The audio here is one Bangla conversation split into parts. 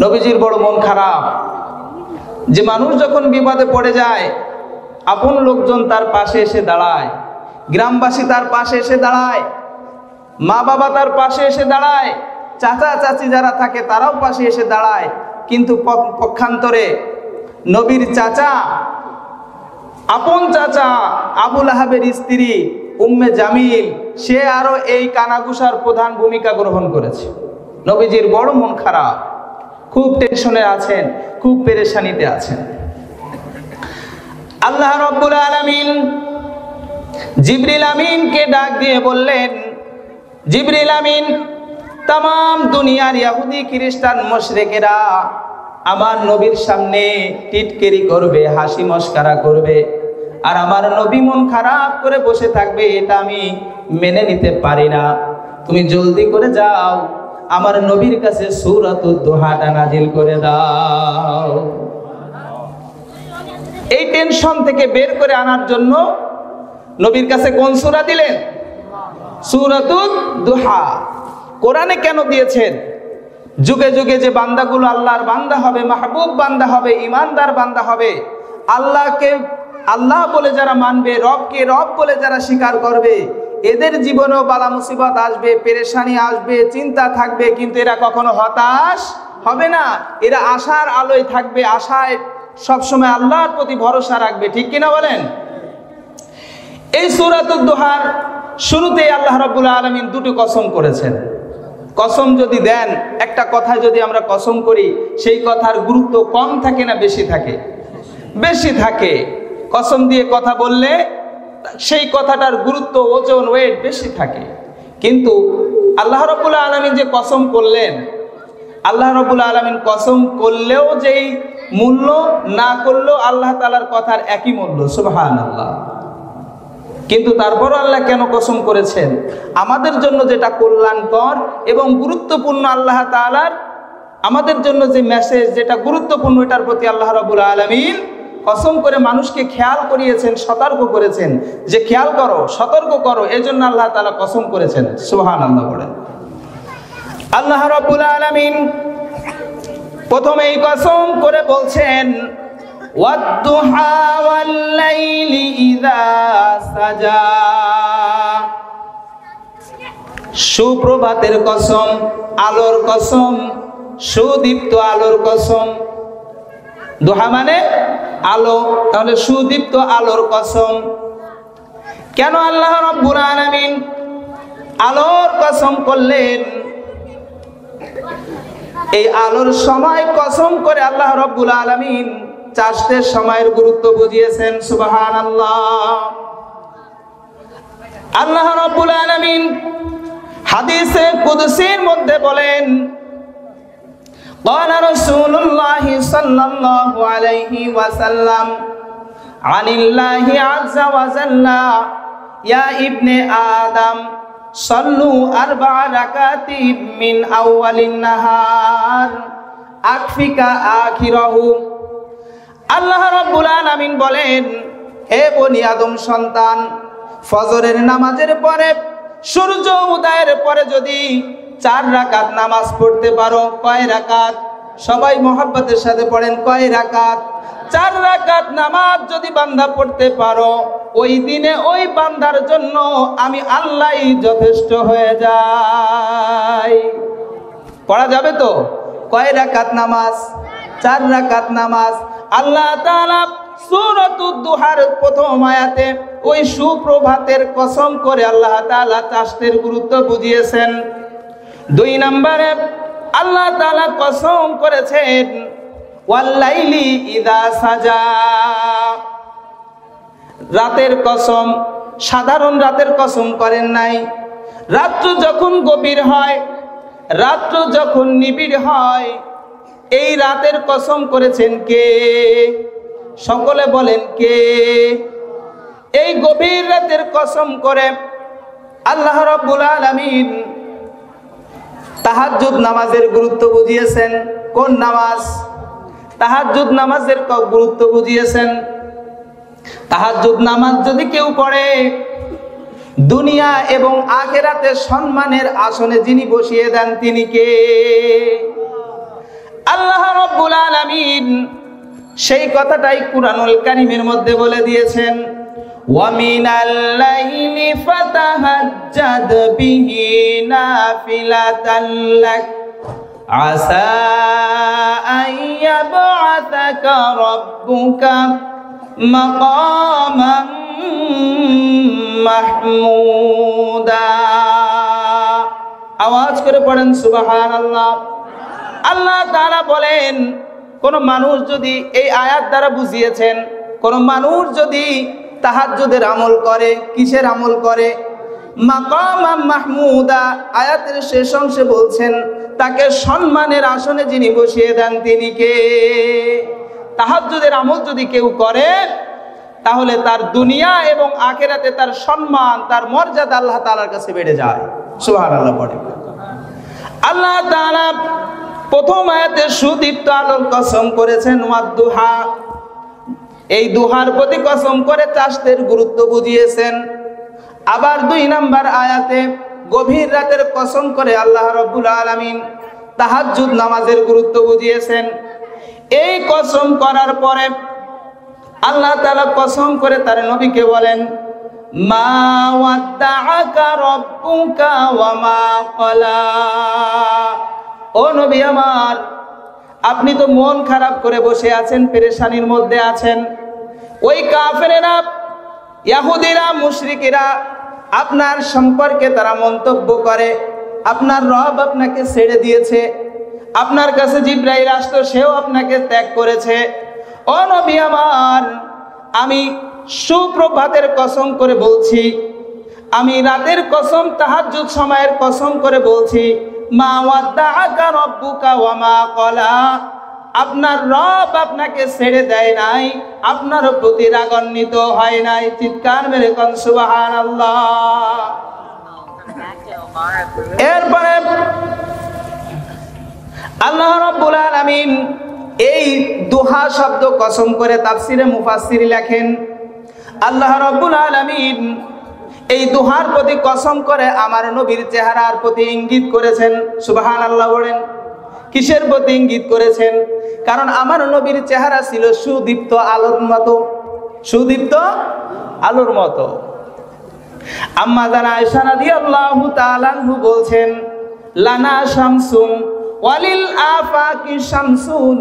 নবীজির বড় মন খারাপ যে মানুষ যখন বিপদে পড়ে যায় আপন লোকজন তার পাশে এসে দাঁড়ায়, গ্রামবাসী তার পাশে এসে দাঁড়ায়, মা বাবা তার পাশে এসে দাঁড়ায়, চাচা চাচি যারা থাকে তারাও পাশে এসে দাঁড়ায়। কিন্তু পক্ষান্তরে নবীর চাচা, আপন চাচা আবুল আহাবের স্ত্রী উম্মে জামিল, সে আরো এই কানাঘুষার প্রধান ভূমিকা গ্রহণ করেছে। নবীজির বড় মন খারাপ, খুব টেনশনে আছেন, খুব পেরেশানিতে আছেন। আল্লাহ রাব্বুল আলামিন জিবরিল আমিনকে ডাক দিয়ে বললেন, জিবরিল আমিন, তাম দুনিয়ার ইহুদি খ্রিস্টান মুশরিকেরা আমার নবীর সামনে টিটকেরি করবে, হাসি মস্করা করবে, আর আমার নবী মন খারাপ করে বসে থাকবে, এটা আমি মেনে নিতে পারি না। তুমি জলদি করে যাও, আমার নবীর কাছে সূরাতুদ দুহাটা নাজিল করে দাও। এই টেনশন থেকে বের করে আনার জন্য নবীর কাছে কোন সূরা দিলেন? সূরাতুদ দুহা। কোরআনে কেন দিয়েছেন? যুগে যুগে যে বান্দাগুলো আল্লাহর বান্দা হবে, মাহবুব বান্দা হবে, ইমানদার বান্দা হবে, আল্লাহকে আল্লাহ বলে যারা মানবে, রবকে রব বলে যারা স্বীকার করবে, এদের জীবনেও বালা মুসিবত আসবে, পেরেশানি আসবে, চিন্তা থাকবে, কিন্তু এরা কখনো হতাশ হবে না। এরা আশার আলোয় থাকবে, আশায় সবসময় আল্লাহর প্রতি ভরসা রাখবে। ঠিক কিনা বলেন? এই সূরাতুদ দুহার শুরুতেই আল্লাহ রাব্বুল আলামিন দুটো কসম করেছেন। কসম যদি দেন, একটা কথায় যদি আমরা কসম করি, সেই কথার গুরুত্ব কম থাকে না বেশি থাকে? বেশি থাকে। কসম দিয়ে কথা বললে সেই কথাটার গুরুত্ব, ওজন, ওয়েট বেশি থাকে। কিন্তু আল্লাহ রাব্বুল আলামিন যে কসম করলেন, আল্লাহ রাব্বুল আলামিন কসম করলেও যেই মূল্য, না করলেও আল্লাহ তাআলার কথার একই মূল্য। সুবহানাল্লাহ। কিন্তু তারপরও আল্লাহ কেন কসম করেছেন? আমাদের জন্য যেটা কল্যাণকর এবং গুরুত্বপূর্ণ, আল্লাহ তাআলার আমাদের জন্য যে মেসেজ, যেটা গুরুত্বপূর্ণ, এটার প্রতি আল্লাহ রাব্বুল আলামিন কসম করে মানুষকে খেয়াল করিয়েছেন, সতর্ক করেছেন যে খেয়াল করো, সতর্ক করো। এজন্য আল্লাহ তাআলা কসম করেছেন। সুবহানাল্লাহ বলেন। আল্লাহ রাব্বুল আলামিন প্রথমে এই কসম করে বলছেন, ওয়াদ-দুহা ওয়াল-লাইলি ইযা সাজা। সুপ্রভাতের কসম, আলোর কসম, সুদীপ্ত আলোর কসম। দুহা মানে আলো, তাহলে সুদীপ্ত আলোর কসম। কেন আল্লাহ রাব্বুল আলামিন আলোর কসম করলেন? এই আলোর সময় কসম করে আল্লাহ রাব্বুল আলামিন চাষের সময়ের গুরুত্ব বুঝিয়েছেন। সুবহানাল্লাহ। আল্লাহ রাব্বুল আলামিন হাদিসে কুদসির মধ্যে বলেন, قال رسول الله صلى الله عليه وسلم عن الله عز وجل يا ابن آدم صلوا 4 ركعات من أول النهار أكفك آخره। আল্লাহ রাব্বুল আলামিন বলেন, হে বনি আদম সন্তান, ফজরের নামাজের পরে, সূর্য উদয়ের পরে যদি 4 রাকাত নামাজ পড়তে পারো। কয় রাকাত? সবাই মোহাব্বতের সাথে পড়েন, কয় রাকাত? 4 রাকাত নামাজ যদি বান্দা পড়তে পারো, ওই দিনে ওই বান্দার জন্য আমি আল্লাহই যথেষ্ট হয়ে যাই। পড়া যাবে তো? কয় রাকাত নামাজ? 4 রাকাত নামাজ। আল্লাহ তাআলা সূরাতুদ দুহার প্রথম আয়াতে ওই সুপ্রভাতের কসম করে আল্লাহ তাআলা চাষের গুরুত্ব বুঝিয়েছেন। 2 নম্বরে আল্লাহ তাআলা কসম করেছেন ওয়াল-লাইলি ইযা সাজা। রাতের কসম, সাধারণ রাতের কসম করেন নাই। রাত্র যখন গভীর হয়, রাত্র যখন নিবিড় হয়, এই রাতের কসম করেছেন কে? সকলে বলেন কে? এই গভীর রাতের কসম করে আল্লাহ রাব্বুল আলামিন তাহাজ্জুদ নামাজের গুরুত্ব বুঝিয়েছেন। কোন নামাজ? তাহাজ্জুদ নামাজের গুরুত্ব বুঝিয়েছেন। তাহাজ্জুদ নামাজ যদি কেউ পড়ে, দুনিয়া এবং আখিরাতে সম্মানের আসনে যিনি বসিয়ে দেন তিনি কে? আলামিন সেই কথাটাই কুরআনুল কারীমের মধ্যে বলে দিয়েছেন, ওয়া মিনাল লাইলি ফাতাহাজ্জাদ বিহি নাফিলাতান লাক আসা আইয়াবআসাকা রাব্বুকা মাকামান মাহমুদা। আওয়াজ করে পড়েন সুবহানাল্লাহ। আল্লাহ তাআলা বলেন, কোন মানুষ যদি, এই আয়াত দ্বারা বুঝিয়েছেন, কোন মানুষ যদি তাহাজ্জুদের আমল করে, কিসের আমল করে? মাকামাম মাহমুদা। আয়াতের শেষ অংশে বলছেন তাকে সম্মানের আসনে যিনি বসিয়ে দেন তিনি কে? তাহাজ্জুদের আমল যদি কেউ করে তাহলে তার দুনিয়া এবং আখিরাতে তার সম্মান, তার মর্যাদা আল্লাহ তাআলার কাছে বেড়ে যায়। সুবহানাল্লাহ পড়ে। আল্লাহ তাআলা প্রথম আয়াতে সুদীপ্ত আলোর কসম করেছেন ওয়াদ-দুহা, এই দুহার প্রতি কসম করে চাষের গুরুত্ব বুঝিয়েছেন। আবার 2 নাম্বার আয়াতে গভীর রাতের কসম করে আল্লাহ রাব্বুল আলামিন তাহাজ্জুদ নামাজের গুরুত্ব বুঝিয়েছেন। এই কসম করার পরে আল্লাহ তাআলা কসম করে তার নবীকে বলেন, মা ওয়াদ্দাআকা রাব্বুকা ওয়া মা ক্বালা। ও নবী আমার, আপনি তো মন খারাপ করে বসে আছেন, পেরেশানির মধ্যে আছেন। ওই কাফেরেরা, ইহুদিরা, মুশরিকেরা আপনার সম্পর্কে তারা মন্তব্য করে আপনার রব আপনাকে ছেড়ে দিয়েছে, আপনার কাছে জিবরাইল আসতো, সেও আপনাকে ত্যাগ করেছে। ও নবী আমার, আমি সুপ্রভাতের কসম করে বলছি, আমি রাতের কসম, তাহাজ্জুদ সময়ের কসম করে বলছি, মা ওয়াদ্দাআকা রাব্বুকা ওয়া মা ক্বালা। আপনার রব আপনাকে ছেড়ে দেয় নাই, আপনার প্রতি রাগান্বিত হয় নাই। চিৎকার মেরে কোন সুবহানাল্লাহ। এরপরে আল্লাহ রাব্বুল আলামিন এই দুহা শব্দ কসম করে তাফসিরে মুফাসসির লেখেন, আল্লাহ রাব্বুল আলামিন এই দুহার প্রতি কসম করে আমার নবীর চেহারার প্রতি ইঙ্গিত করেছেন। সুবহানাল্লাহ বলেন। কিসের প্রতি ইঙ্গিত করেছেন? কারণ আমার নবীর চেহারা ছিল সুদীপ্ত আলোর মতো, সুদীপ্ত আলোর মতো। আম্মা জান আয়েশা রাদিয়াল্লাহু তাআলা আনহু বলছেন, লানা শামসুন ওয়ালিল আফাকি শামসুন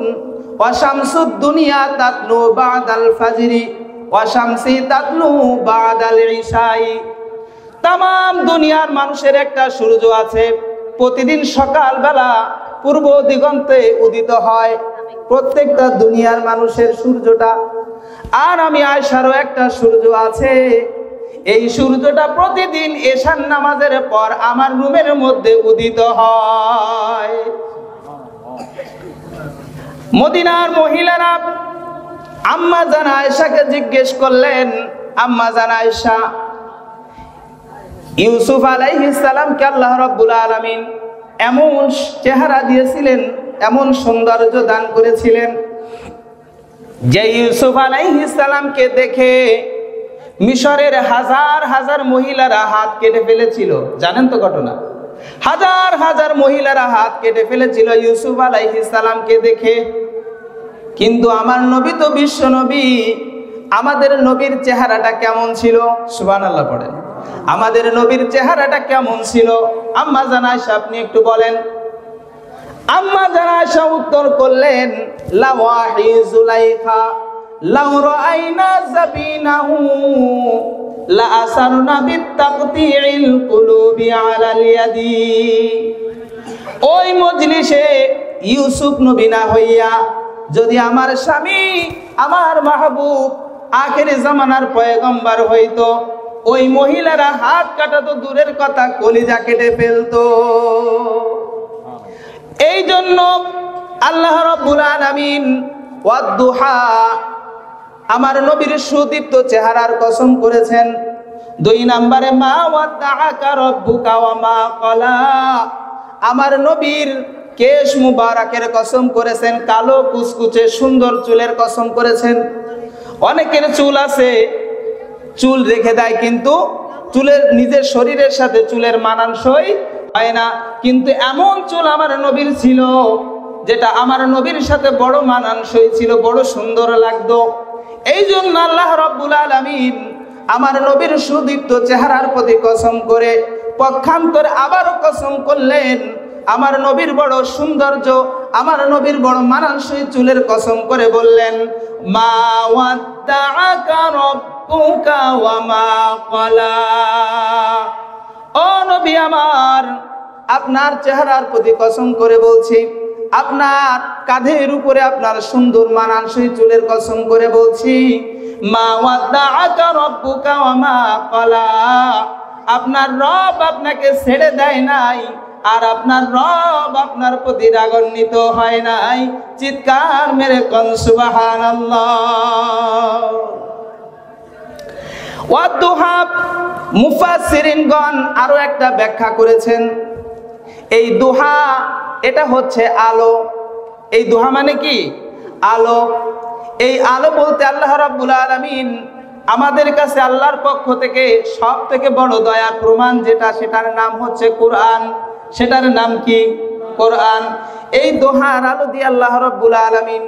ওয়া শামসুদ দুনিয়া তাতলু বাদাল ফাজরি ওয়া শামসি তাতলু বাদাল ইশাই। তাম দুনিয়ার মানুষের একটা সূর্য আছে, প্রতিদিন সকালবেলা পূর্ব দিগন্তে উদিত হয় প্রত্যেকটা দুনিয়ার মানুষের সূর্যটা। আর আমি আয়েশারও একটা সূর্য আছে, এই সূর্যটা প্রতিদিন এশার নামাজের পর আমার রুমের মধ্যে উদিত হয়। মদিনার মহিলারা আম্মা জান আয়েশাকে জিজ্ঞেস করলেন, আম্মা জান আয়েশা, ইউসুফ আলাইহিস সালামকে আল্লাহ রাব্বুল আলামিন এমন চেহারা দিয়েছিলেন, এমন সৌন্দর্য দান করেছিলেন যে ইউসুফ আলাইহিস সালামকে দেখে মিশরের হাজার হাজার মহিলারা হাত কেটে ফেলেছিল। জানেন তো ঘটনা? হাজার হাজার মহিলারা হাত কেটে ফেলেছিল ইউসুফ আলাইহিস সালামকে দেখে। কিন্তু আমার নবী তো বিশ্ব নবী, আমাদের নবীর চেহারাটা কেমন ছিল? সুবহানাল্লাহ পড়েন। আমাদের নবীর চেহারাটা কেমন ছিল? আম্মা জান আয়েশা আপনি একটু বলেন। আম্মা জান আয়েশা উত্তর করলেন, লাওয়াহি জুলাইখা লাউ রাআইনা যাবিনাহু লা আসারনা বিতাকতিইল কুলুবি আলাল ইয়াদি। ওই মজলিসে ইউসুফ নবী না হইয়া যদি আমার স্বামী, আমার মাহবুব, আখেরি জামানার পয়গম্বর হইতো, ওই মহিলারা হাত কাটা তো দূরের কথা, কলিজা কেটে ফেলতো। এই জন্য আল্লাহ রাব্বুল আলামিন ওয়াদ-দুহা, আমার নবীর সুদীপ্ত চেহারার কসম করেছেন। 2 নম্বরে মা ওয়াদ্দাআকা রাব্বুকা ওয়া মা ক্বালা, আমার নবীর কেশ মুবারকের কসম করেছেন, কালো কুচকুচে সুন্দর চুলের কসম করেছেন। অনেকের চুল আছে, চুল রেখে দেয় কিন্তু চুলের নিজের শরীরের সাথে চুলের মানানসই হয় না, কিন্তু এমন চুল আমার নবীর ছিল যেটা আমার নবীর সাথে বড় মানানসই ছিল, বড় সুন্দর লাগতো। এই জন্য আল্লাহ রাব্বুল আলামিন আমার নবীর সুদীপ্ত চেহারার প্রতি কসম করে পক্ষান্তরে আবারও কসম করলেন, আমার নবীর বড় সৌন্দর্য, আমার নবীর বড় মানানসই চুলের কসম করে বললেন, মা ওয়াদ্দাআকা রাব্বুকা ওয়া মা ক্বালা। ও নবী আমার, আপনার চেহারার প্রতি কসম করে বলছি, আপনার কাঁধের উপরে আপনার সুন্দর মানানসই চুলের কসম করে বলছি, মা ওয়াদ্দাআকা রাব্বুকা ওয়া মা ক্বালা। আপনার রব আপনাকে ছেড়ে দেয় নাই, আর আপনার রব আপনার প্রতি রাগান্বিত হয় নাই। চিৎকার মেরে কোন সুবহানাল্লাহ। ওয়াদুহা মুফাসসিরিনগণ আরো একটা ব্যাখ্যা করেছেন, এই দুহা এটা হচ্ছে আলো। এই দুহা মানে কি? আলো। এই আলো বলতে আল্লাহ রাব্বুল আলামিন আমাদের কাছে আল্লাহর পক্ষ থেকে সব থেকে বড় দয়ার প্রমাণ যেটা, সেটার নাম হচ্ছে কোরআন। সেটার নাম কি? কোরআন। এই দোহার আলো দিয়ে আল্লাহ রাব্বুল আলামিন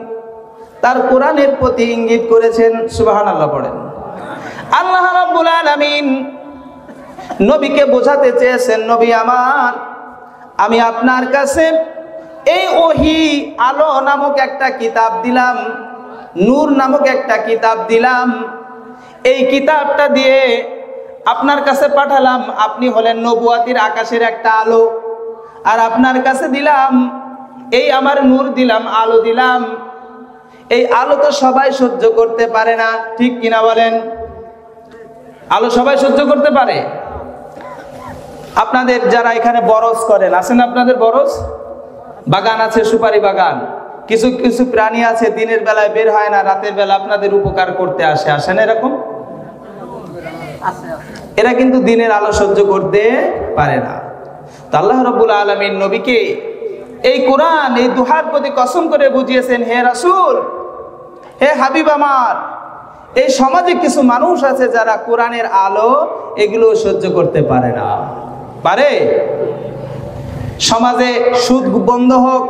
তার কোরআনের প্রতি ইঙ্গিত করেছেন। সুবহানাল্লাহ পড়েন। আল্লাহ রাব্বুল আলামিন নবীকে বোঝাতে চেয়েছেন, নবী আমার, আমি আপনার কাছে এই ওহী আলো নামক একটা কিতাব দিলাম, নূর নামক একটা কিতাব দিলাম। এই কিতাবটা দিয়ে আপনার কাছে পাঠালাম, আপনি হলেন নবুয়াতির আকাশের একটা আলো। আর আপনার কাছে দিলাম এই আমার নূর দিলাম, আলো দিলাম। এই আলো তো সবাই সহ্য করতে পারে না, ঠিক কিনা বলেন? আলো সবাই সহ্য করতে পারে? আপনাদের যারা এখানে বরজ করেন, আছেন আপনাদের বরজ বাগান আছে, সুপারি বাগান, কিছু কিছু প্রাণী আছে দিনের বেলায় বের হয় না, রাতের বেলা আপনাদের উপকার করতে আসে, আসেন এরকম? এরা কিন্তু দিনের আলো সহ্য করতে পারে না। তো আল্লাহ রাব্বুল আলামিন নবীকে এই কোরআন, এই দুহার প্রতি কসম করে বুঝিয়েছেন, হে রাসূল, হে হাবিব আমার, এই সমাজে কিছু মানুষ আছে যারা কোরআনের আলো এগুলো সহ্য করতে পারে না। পারে? সমাজে সুদ বন্ধ হোক,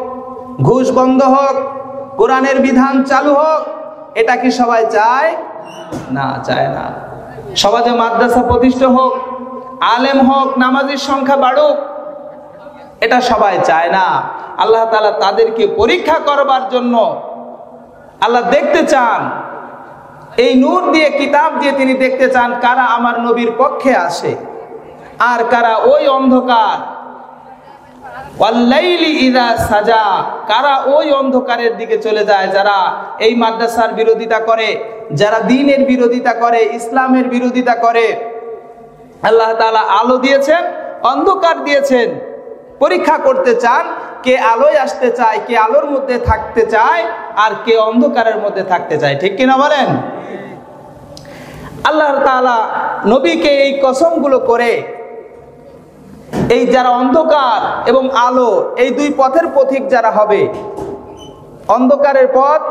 ঘুষ বন্ধ হোক, কোরআনের বিধান চালু হোক, এটা কি সবাই চায়? না, চায় না। সমাজে মাদ্রাসা প্রতিষ্ঠা হোক, আলেম হোক, নামাজের সংখ্যা বাড়ুক, এটা সবাই চায় না। আল্লাহ তাআলা তাদেরকে পরীক্ষা করবার জন্য আল্লাহ দেখতে চান, এই নূর দিয়ে, কিতাব দিয়ে তিনি দেখতে চান কারা আমার নবীর পক্ষে আসে আর কারা ওই অন্ধকার, ওয়াল্লাইলি ইযা সাজা, কারা ওই অন্ধকারের দিকে চলে যায়, যারা এই মাদ্রাসার বিরোধিতা করে, যারা দ্বীনের বিরোধিতা করে, ইসলামের বিরোধিতা করে। আল্লাহ তাআলা আলো দিয়েছেন, অন্ধকার দিয়েছেন, পরীক্ষা করতে চান কে আলোয় আসতে চায়, কে আলোর মধ্যে থাকতে চায়, আর কে অন্ধকারের মধ্যে থাকতে চায়, ঠিক কিনা বলেন? আল্লাহ তাআলা নবীকে এই কসমগুলো করে এই যারা অন্ধকার এবং আলো, এই দুই পথের পথিক যারা হবে, অন্ধকারের পথ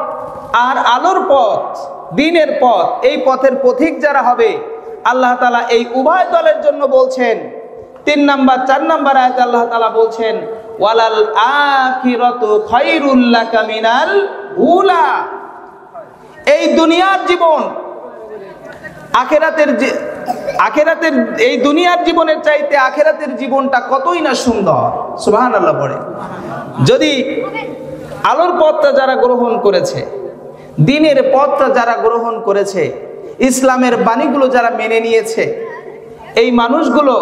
আর আলোর পথ, দ্বীনের পথ, এই পথের পথিক যারা হবে, আল্লাহ তাআলা এই উভয় দলের জন্য বলছেন 3 নাম্বার 4 নাম্বার আয়াতে আল্লাহ তাআলা বলছেন, ওয়ালাল আখিরাতু খায়রুল লাকা মিনাল উলা। এই দুনিয়ার জীবন আখেরাতের এই দুনিয়ার জীবনের চাইতে আখেরাতের জীবনটা কতই না সুন্দর। সুবহানাল্লাহ পড়ে। যদি আলোর পথটা যারা গ্রহণ করেছে, দ্বীনের পথটা যারা গ্রহণ করেছে, ইসলামের বাণীগুলো যারা মেনে নিয়েছে, এই মানুষগুলো,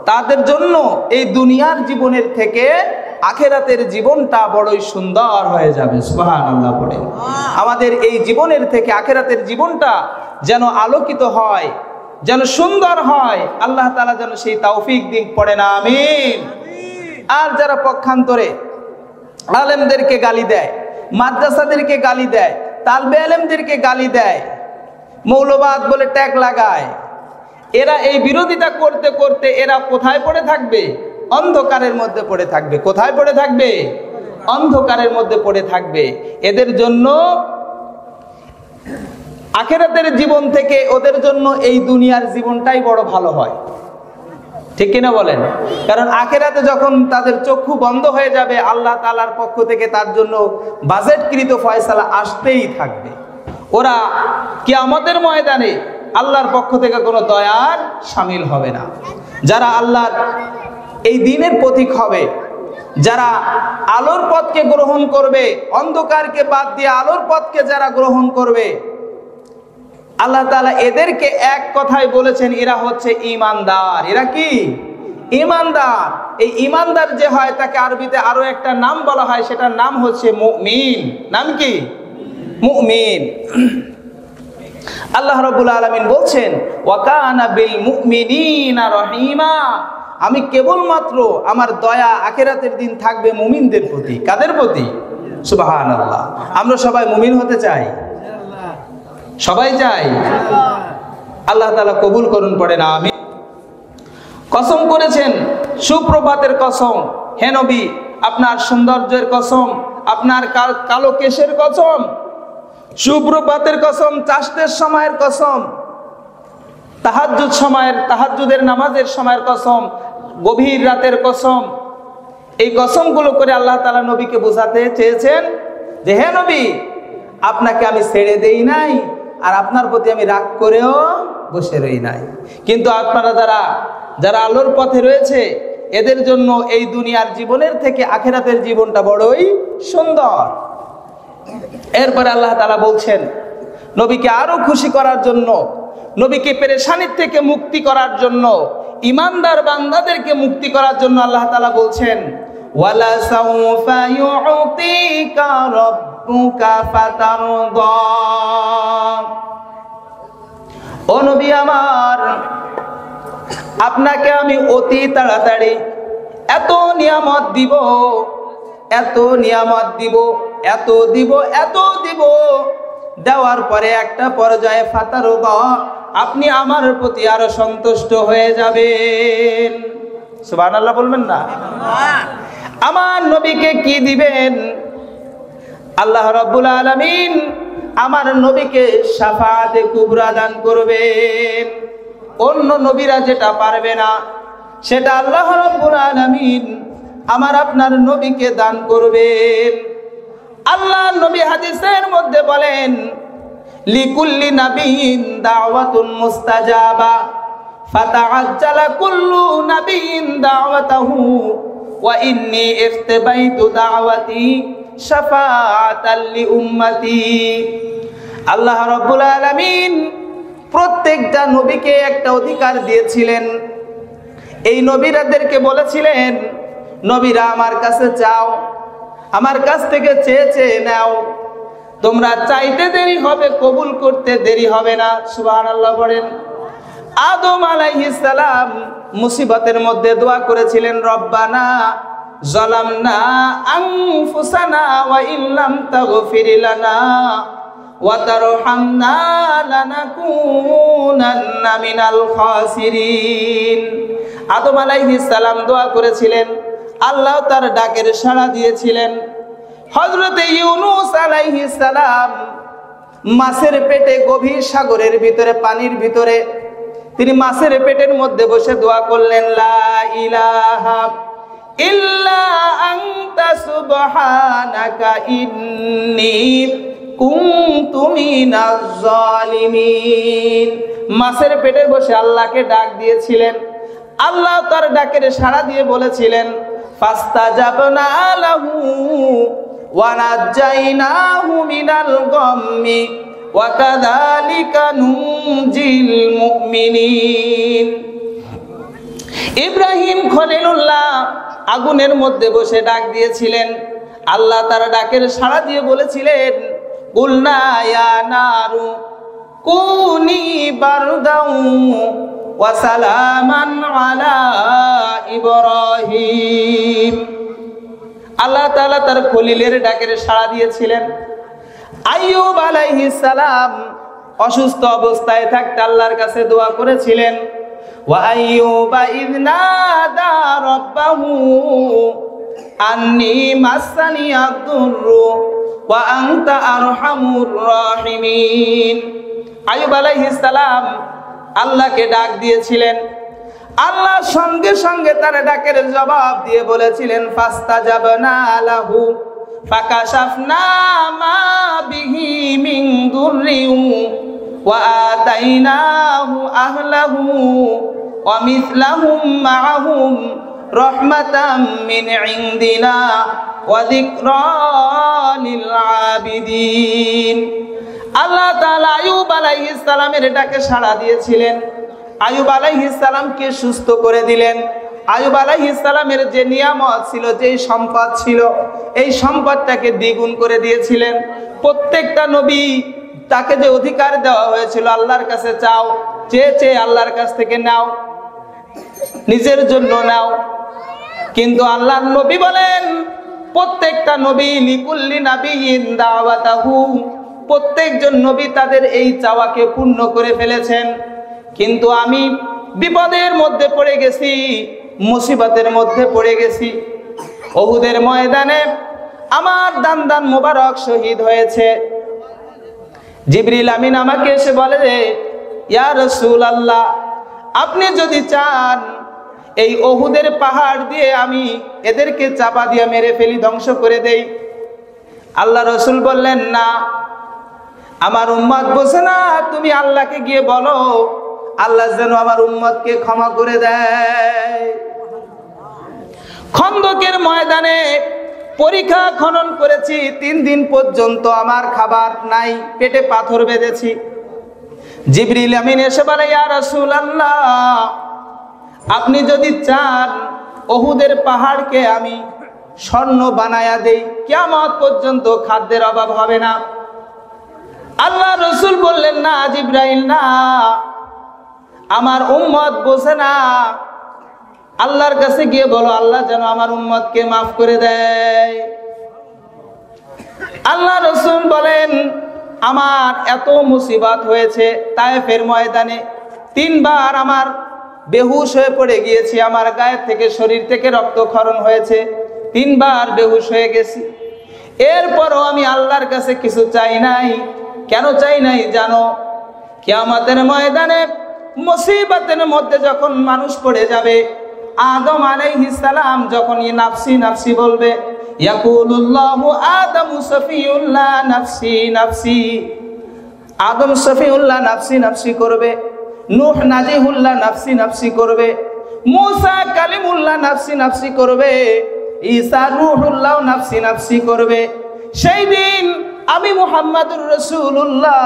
তাদের জন্য এই দুনিয়ার জীবনের থেকে আখেরাতের জীবনটা বড়ই সুন্দর হয়ে যাবে। সুবহানাল্লাহ পড়ে। আমাদের এই জীবনের থেকে আখেরাতের জীবনটা যেন আলোকিত হয়, যেন সুন্দর হয়, আল্লাহ তাআলা যেন সেই তৌফিক দিন, পড়ে না আমিন। আর যারা পক্ষান্তরে আলেমদেরকে গালি দেয়, মাদ্রাসাদেরকে গালি দেয়, তালবে আলেমদেরকে গালি দেয়, মৌলবাদ বলে ট্যাগ লাগায়, এরা এই বিরোধিতা করতে করতে এরা কোথায় পড়ে থাকবে? অন্ধকারের মধ্যে পড়ে থাকবে। কোথায় পড়ে থাকবে? অন্ধকারের মধ্যে পড়ে থাকবে। এদের জন্য আখেরাতের জীবন থেকে ওদের জন্য এই দুনিয়ার জীবনটাই বড় ভালো হয়, ঠিক কিনা বলেন? কারণ আখিরাতে যখন তাদের চক্ষু বন্ধ হয়ে যাবে, আল্লাহ তাআলার পক্ষ থেকে তার জন্য বাজেটকৃত ফয়সালা আসতেই থাকবে। ওরা কিয়ামতের ময়দানে আল্লাহর পক্ষ থেকে কোনো দয়ার শামিল হবে না। যারা আল্লাহর এই দিনের পথিক হবে, যারা আলোর পথকে গ্রহণ করবে, অন্ধকারকে বাদ দিয়ে আলোর পথকে যারা গ্রহণ করবে, আল্লাহ তাআলা এদেরকে এক কথায় বলেছেন, এরা হচ্ছে ঈমানদার। এরা কি? ঈমানদার। এই ঈমানদার যে হয় তাকে আরবিতে আরো একটা নাম বলা হয়, সেটার নাম হচ্ছে মুমিন। নাম কি? মুমিন। আল্লাহ রাব্বুল আলামিন বলছেন, ওয়া কানা বিল মুমিনিনা রহিমা, আমি কেবলমাত্র আমার দয়া আখিরাতের দিন থাকবে মুমিনদের প্রতি। কাদের প্রতি? সুবহানাল্লাহ। আমরা সবাই মুমিন হতে চাই? সবাই চাই? আল্লাহ তাআলা কবুল করুন, পড়েন আমিন। কসম করেছেন, সুপ্রভাতের কসম, হে নবী আপনার সৌন্দর্যের কসম, আপনার কালো কেশের কসম, সুপ্রভাতের কসম, চাষতের সময়ের কসম, তাহাজ্জুদ সময়ের, তাহাজ্জুদের নামাজের সময়ের কসম, গভীর রাতের কসম। এই কসমগুলো করে আল্লাহ তাআলা নবীকে বোঝাতে চেয়েছেন যে হে নবী, আপনাকে আমি ছেড়ে দেই নাই, আর আপনার প্রতি আমি রাগ করেও বসে রই নাই। কিন্তু আপনারা যারা আলোর পথে রয়েছে, এদের জন্য এই দুনিয়ার জীবনের থেকে আখিরাতের জীবনটা বড়ই সুন্দর। এরপরে আল্লাহ তাআলা বলছেন, নবীকে আরো খুশি করার জন্য, নবীকে পেরেশানির থেকে মুক্তি করার জন্য, ঈমানদার বান্দাদেরকে মুক্তি করার জন্য আল্লাহ তাআলা বলছেন, ওয়ালা সাউফা ইউতিকা রাব্বুকা ফাতারদা। ও নবী আমার, আপনাকে আমি অতি তাড়াতাড়ি এত নিয়ামত দিব, এত নিয়ামত দিব, এত দিব, এত দিব, দেওয়ার পরে একটা পর্যায়ে ফাতারদা, আপনি আমার প্রতি আরো সন্তুষ্ট হয়ে যাবেন। সুবহানাল্লাহ বলবেন না? আমার নবীকে কি দিবেন? আল্লাহ রাব্বুল আলামিন আমার নবীকে শাফাআতে কুবরা দান করবেন। অন্য নবীরা যেটা পারবে না, সেটা আল্লাহ রাব্বুল আলামিন আমার আপনার নবীকে দান করবেন। আল্লাহ নবী হাদিসের মধ্যে বলেন, লিকুল্লি নাবিয়িন দাওয়াতুন মুস্তাজাবা ফাতাআজ্জালা কুল্লু নাবিয়িন দাওয়াতাহু ওয়া ইন্নী ইখতাবাইতু দাওয়াতি শাফাআতাল লিউম্মতি। আল্লাহ রাব্বুল আলামিন প্রত্যেকটা নবীকে একটা অধিকার দিয়েছিলেন। এই নবীরাদেরকে বলেছিলেন, নবীরা আমার কাছে চাও, আমার কাছ থেকে চেয়ে চেয়ে নাও, তোমরা চাইতে দেরি হবে, কবুল করতে দেরি হবে না। সুবহানাল্লাহ বলেন। আদম আলাইহিস সালাম মুসিবতের মধ্যে দোয়া করেছিলেন, রব্বানা যালামনা আনফুসানা ওয়া ইল্লাম তাগফির লানা ওয়া তারহামনা লানাকুনান্না মিনাল খাসিরিন। আদম আলাইহিস সালাম দোয়া করেছিলেন, আল্লাহ তার ডাকের সাড়া দিয়েছিলেন। হযরতে ইউনূস আলাইহিস সালাম মাছের পেটে, গভীর সাগরের ভিতরে, পানির ভিতরে, তিনি মাছের পেটের মধ্যে বসে দোয়া করলেন, লা ইলাহা ইল্লা আনতা সুবহানাকা ইন্নী কুনতু মিনাজ জালিমিন। মাছের পেটে বসে আল্লাহকে ডাক দিয়েছিলেন। আল্লাহ তার ডাকের সাড়া দিয়ে বলেছিলেন, ফাস্তাজাবনা লাহু ওয়া নাজ্জাইনাহু মিনাল গাম্মি ওয়া কাযালিকা নুনজিল মুমিনিন। ইব্রাহিম খলিলুল্লাহ আগুনের মধ্যে বসে ডাক দিয়েছিলেন। আল্লাহ তার ডাকের সাড়া দিয়ে বলেছিলেন, কুলনা ইয়া নারু কুনি বারদাউ ওয়া সালামান আলা ইব্রাহিম। আল্লাহ তাআলা তার খলিলের ডাকের সাড়া দিয়েছিলেন। আইয়ুব আলাইহিস সালাম অসুস্থ অবস্থায় থাকতে আল্লাহর কাছে দোয়া করেছিলেন, ওয়া আইয়ুবা ইয নাদা রাব্বাহু আন্নী মাসানি আদ-দুররু ওয়া আনতা আরহামুর রাহিমিন। আইয়ুব আলাইহিস সালাম আল্লাহকে ডাক দিয়েছিলেন। আল্লাহ সঙ্গে সঙ্গে তার ডাকের জবাব দিয়ে বলেছিলেন ফাস্তাজাবনা লাহু ফাকাশাফনা মা বিহি মিন দুররিউ ওয়া আতাইনাহু আহলাহু ওয়া মিসলাহুম মাআহুম রাহমাতাম মিন ইনদিনা ওয়া যিকরা লিল আবিদিন। আল্লাহ তাআলা আইয়ুব আলাইহিস সালামের ডাকে সাড়া দিয়েছিলেন। আইয়ুব আলাইহিস সালামকে সুস্থ করে দিলেন। আইয়ুব আলাইহিস সালামের যে নিয়ামত ছিল, যেই সম্পদ ছিল, এই সম্পদটাকে দ্বিগুণ করে দিয়েছিলেন। প্রত্যেকটা নবী তাকে যে অধিকার দেওয়া হয়েছিল, আল্লাহর কাছে চাও, চেয়ে চেয়ে আল্লাহর কাছ থেকে নাও, নিজের জন্য নাও। কিন্তু আল্লাহর নবী বলেন, প্রত্যেকটা নবী লিকুল্লি নাবিয়িন দাওয়াতাহু, প্রত্যেকজন নবী তাদের এই চাওয়াকে পূর্ণ করে ফেলেছেন। কিন্তু আমি বিপদের মধ্যে পড়ে গেছি, মুসিবতের মধ্যে পড়ে গেছি। উহুদের ময়দানে আমার দান মোবারক শহীদ হয়েছে। জিবরিল আমিন আমাকে এসে বলে যে, ইয়া রাসূলুল্লাহ, আপনি যদি চান এই উহুদের পাহাড় দিয়ে আমি এদেরকে চাপা দিয়ে মেরে ফেলি, ধ্বংস করে দেই। আল্লাহ রাসূল বললেন, না, আমার উম্মত বোঝে না, তুমি আল্লাহকে গিয়ে বলো আল্লাহ যেন আমার উম্মতকে ক্ষমা করে দেয়। খন্দকের ময়দানে পরীক্ষা খনন করেছি, 3 দিন পর্যন্ত আমার খাবার নাই, পেটে পাথর বেঁধেছি। জিবরিল আমিন এসে বলে, ইয়া রাসূলুল্লাহ, আপনি যদি চান উহুদের পাহাড়কে আমি স্বর্ণ বানায়া দেই, কিয়ামত পর্যন্ত খাদ্যের অভাব হবে না। আল্লাহ রাসূল বললেন, না জিবরাইল, না, আমার উম্মত বোঝে না, আল্লাহর কাছে গিয়ে বলো আল্লাহ যেন আমার উম্মতকে মাফ করে দেয়। আল্লাহ রাসূল বলেন, আমার এত মুসিবত হয়েছে তায়েফের ময়দানে, 3 বার আমার বেহুশ হয়ে পড়ে গিয়েছি, আমার গায়ের থেকে শরীর থেকে রক্তক্ষরণ হয়েছে, 3 বার বেহুশ হয়ে গেছি। এরপরও আমি আল্লাহর কাছে কিছু চাই নাই। কেন চাই নাই জানো? কিয়ামতের ময়দানে মুসিবতের মধ্যে যখন মানুষ পড়ে যাবে, আদম আলাইহিস সালাম যখন নাফসি নাফসি বলবে, ইয়াকুলুল্লাহু আদামু সফিউল্লাহ নাফসি নাফসি, আদম সফিউল্লাহ নাফসি নাফসি করবে, নূহ নাজিহুল্লাহ নাফসি নাফসি করবে, মূসা কালিমুল্লাহ নাফসি নাফসি করবে, ঈসা রূহুল্লাহ নাফসি নাফসি করবে। সেই দিন আমি মুহাম্মাদুর রাসূলুল্লাহ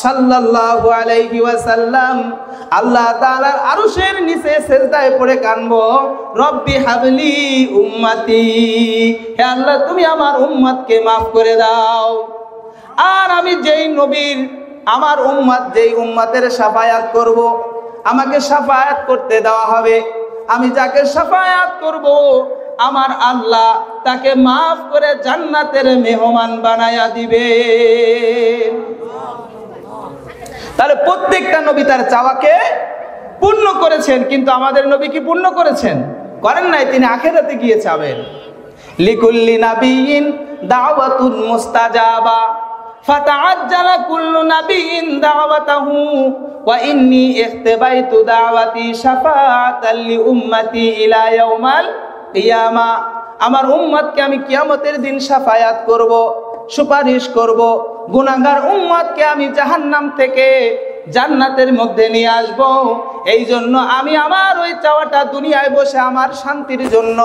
সাল্লাল্লাহু আলাইহি ওয়াসাল্লাম আল্লাহ তাআলার আরশের নিচে সিজদায় পড়ে কাঁদবো, রব্বি হাবলি উম্মতি, হে আল্লাহ তুমি আমার উম্মতকে maaf করে দাও। আর আমি যেই নবীর আমার উম্মত, যেই উম্মতের শাফায়াত করব, আমাকে শাফায়াত করতে দেওয়া হবে, আমি যাকে শাফায়াত করব আমার আল্লাহ তাকে মাফ করে জান্নাতের মেহমান বানায়া দিবে। তাহলে প্রত্যেকটা নবী তার চাওয়াকে পূর্ণ করেছেন, কিন্তু আমাদের নবী কি পূর্ণ করেছেন? করেন নাই। তিনি আখিরাতে গিয়ে চাবেন, লিকুল্লি নাবিয়িন দাওয়াতুন মুস্তাজাবা ফাতাআজ্জালা কুল্লু নাবিয়িন দাওয়াতাহু ওয়া ইন্নী ইখতাবাইতু দাওয়াতি শাফাআতাল লি উম্মতি ইলা ইয়াউমাল কিয়ামা। আমার উম্মতকে আমি কিয়ামতের দিন শাফায়াত করব, সুপারিশ করব। গুনাহগার উম্মতকে আমি জাহান্নাম থেকে জান্নাতের মধ্যে নিয়ে আসব। এই জন্য আমি আমার ওই চাওয়াটা দুনিয়ায় বসে আমার শান্তির জন্য,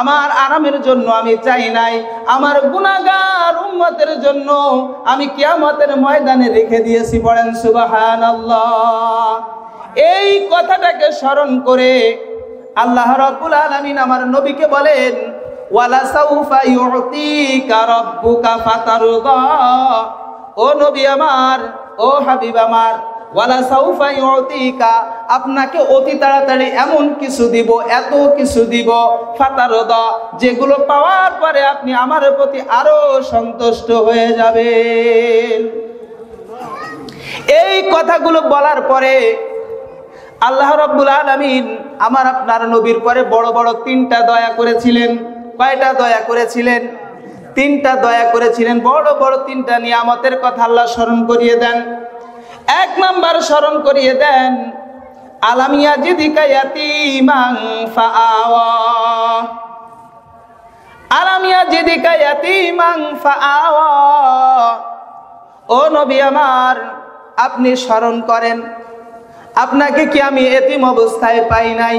আমার আরামের জন্য আমি চাই নাই, আমার গুনাহগার উম্মতের জন্য আমি কিয়ামতের ময়দানে রেখে দিয়েছি। পড়েন সুবহানাল্লাহ। এই কথাটাকে স্মরণ করে আল্লাহ রাব্বুল আলামিন আমার নবীকে বলেন, ওয়ালা সাউফা ইউতিকা রাব্বুকা ফাতারদা। ও নবী আমার, ও হাবিব আমার, ওয়ালা সাউফা ইউতিকা, আপনাকে অতি তাড়াতাড়ি এমন কিছু দিব, এত কিছু দিব, ফাতারদা, যেগুলো পাওয়ার পরে আপনি আমার প্রতি আরো সন্তুষ্ট হয়ে যাবেন। এই কথাগুলো বলার পরে আল্লাহ রাব্বুল আলামিন আমার আপনার নবীর পরে বড় বড় 3টা দয়া করেছিলেন। কয়টা দয়া করেছিলেন? 3টা দয়া করেছিলেন। বড় বড় 3টা নিয়ামতের কথা আল্লাহ স্মরণ করিয়ে দেন। 1 নাম্বার স্মরণ করিয়ে দেন, আলাম ইয়াজিদিকা ইয়াতীমান ফাআওয়া, আলাম ইয়াজিদিকা ইয়াতীমান ফাআওয়া। ও নবী আমার, আপনি স্মরণ করেন, আপনাকে কি আমি এতিম অবস্থায় পাই নাই?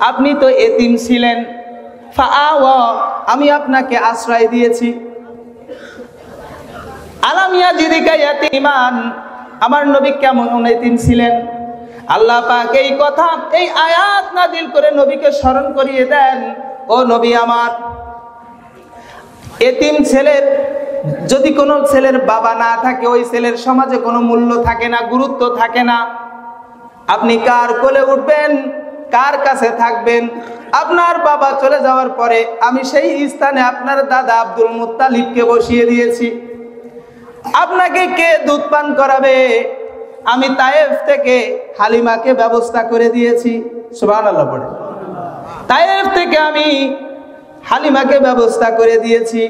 আপনি তো এতিম ছিলেন। ফাআওয়া, আমি আপনাকে আশ্রয় দিয়েছি। আলাম ইয়াজিদিকা ইয়াতীমান, আমার নবী কেমন এতিম ছিলেন? আল্লাহ পাক এই কথা, এই আয়াত নাযিল করে নবীকে স্মরণ করিয়ে দেন, ও নবী আমার, এতিম ছেলের, যদি কোনো ছেলের বাবা না থাকে, ওই ছেলের সমাজে কোনো মূল্য থাকে না, গুরুত্ব থাকে না। আপনি কার কোলে উঠবেন, কার কাছে থাকবেন? আপনার বাবা চলে যাওয়ার পরে আমি সেই স্থানে আপনার দাদা আব্দুল মুত্তালিবকে বসিয়ে দিয়েছি। আপনাকে কে দুধ পান করাবে? আমি তায়েফ থেকে হালিমাকে ব্যবস্থা করে দিয়েছি। সুবহানাল্লাহ পড়ে। তায়েফ থেকে আমি হালিমাকে ব্যবস্থা করে দিয়েছি।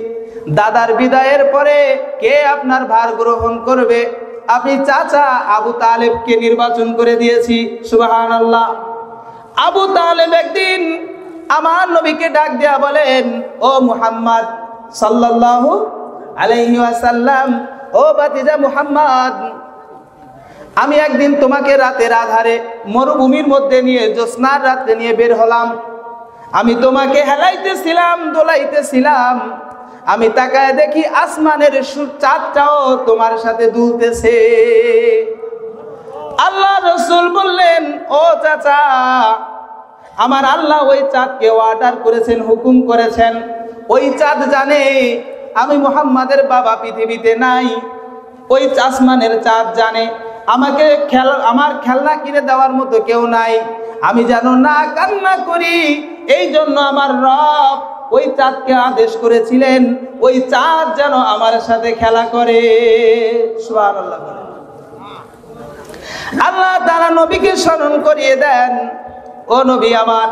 দাদার বিদায়ের পরে কে আপনার ভার গ্রহণ করবে? আপনি চাচা আবু তালেবকে নির্বাচন করে দিয়েছি। সুবহানাল্লাহ। আবু তালেব একদিন আমার নবীকে ডাক দেয়া বলেন, ও মুহাম্মদ সাল্লাল্লাহু আলাইহি ওয়াসাল্লাম, ও ভাতিজা মুহাম্মদ, আমি একদিন তোমাকে রাতের আধারে মরুভূমির মধ্যে নিয়ে, জ্যোৎস্নার রাত্রে নিয়ে বের হলাম। আমি তোমাকে হেলাইতেছিলাম, দোলাইতেছিলাম। আমি তাকায় দেখি আসমানের চাঁদটাও তোমার সাথে দুলতেছে। আল্লাহ রাসূল বললেন, ও চাচা, আমার আল্লাহ ওই চাঁদকে অর্ডার করেছেন, হুকুম করেছেন। ওই চাঁদ জানে আমি মুহাম্মাদের বাবা পৃথিবীতে নাই। ওই আসমানের চাঁদ জানে আমাকে আমার খেলনা কিনে দেওয়ার মতো কেউ নাই। আমি যেন না কান্না করি, এই জন্য আমার রব ওই চাঁদকে আদেশ করেছিলেন, ওই চাঁদ যেন আমার সাথে খেলা করে। সুবহানাল্লাহ। আল্লাহ তাআলা নবীকে স্মরণ করিয়ে দেন, ও নবী আমার,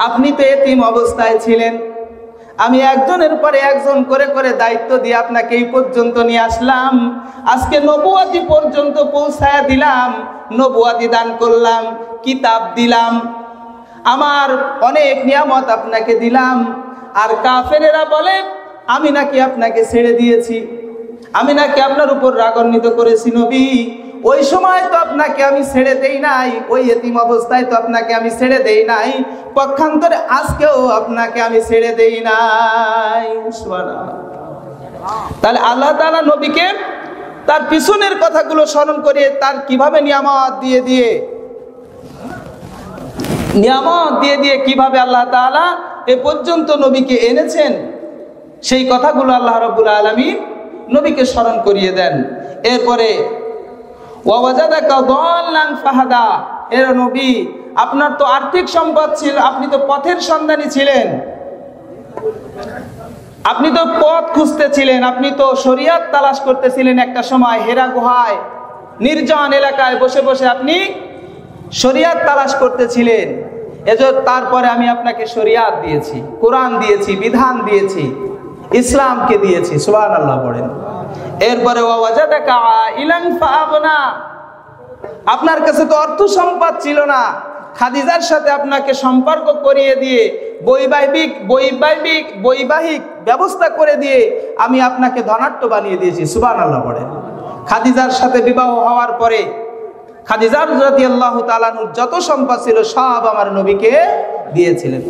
আপনি তো এতিম অবস্থায় ছিলেন। আমি একজনের পরে একজন করে করে দায়িত্ব দিয়ে আপনাকে এই পর্যন্ত নিয়ে আসলাম। আজকে নবুয়াতি পর্যন্ত পৌঁছায়া দিলাম, নবুয়াতি দান করলাম, কিতাব দিলাম, আমার অনেক নিয়ামত আপনাকে দিলাম। আর কাফেরেরা বলে আমি নাকি আপনাকে ছেড়ে দিয়েছি, আমি নাকি আপনার উপর রাগান্বিত করেছি। নবী, ওই সময় তো আপনাকে আমি ছেড়ে দেই নাই, ওই এতিম অবস্থায় তো আপনাকে আমি ছেড়ে দেই নাই, পক্ষান্তরে আজকেও আপনাকে আমি ছেড়ে দেই নাই। সুবহানাল্লাহ। তাহলে আল্লাহ তাআলা নবীকে তার পিছনের কথাগুলো স্মরণ করিয়ে তার কিভাবে নিয়ামত দিয়ে দিয়ে কিভাবে আল্লাহ তাআলা এ পর্যন্ত নবীকে এনেছেন, সেই কথাগুলো আল্লাহ রাব্বুল আলামিন নবীকে স্মরণ করিয়ে দেন। এরপরে ওয়াজাদাকা দাল্লান ফাহাদা, এর নবী, আপনার তো আর্থিক সম্পদ ছিল, আপনি তো পথের সন্ধানী ছিলেন, আপনি তো পথ খুঁজতেছিলেন, আপনি তো শরীয়ত তালাশ করতেছিলেন। একটা সময় হেরা গুহায় নির্জন এলাকায় বসে বসে আপনি শরীয়ত তালাশ করতেছিলেন। এজন্য তারপরে আমি আপনাকে শরীয়ত দিয়েছি, কোরআন দিয়েছি, বিধান দিয়েছি, ইসলামকে দিয়েছি। সুবহানাল্লাহ পড়েন। এরপরে ওয়াজাদাকা আইলান ফাআগনা, আপনার কাছে তো অর্থ সম্পদ ছিল না, খাদিজার সাথে আপনাকে সম্পর্ক করিয়ে দিয়ে বৈবাহিক ব্যবস্থা করে দিয়ে আমি আপনাকে ধনাঢ্য বানিয়ে দিয়েছি। সুবহানাল্লাহ পড়েন। খাদিজার সাথে বিবাহ হওয়ার পরে খাদিজা রাদিয়াল্লাহু তাআলা যত সম্পদ ছিল সব আমার নবীকে দিয়েছিলেন।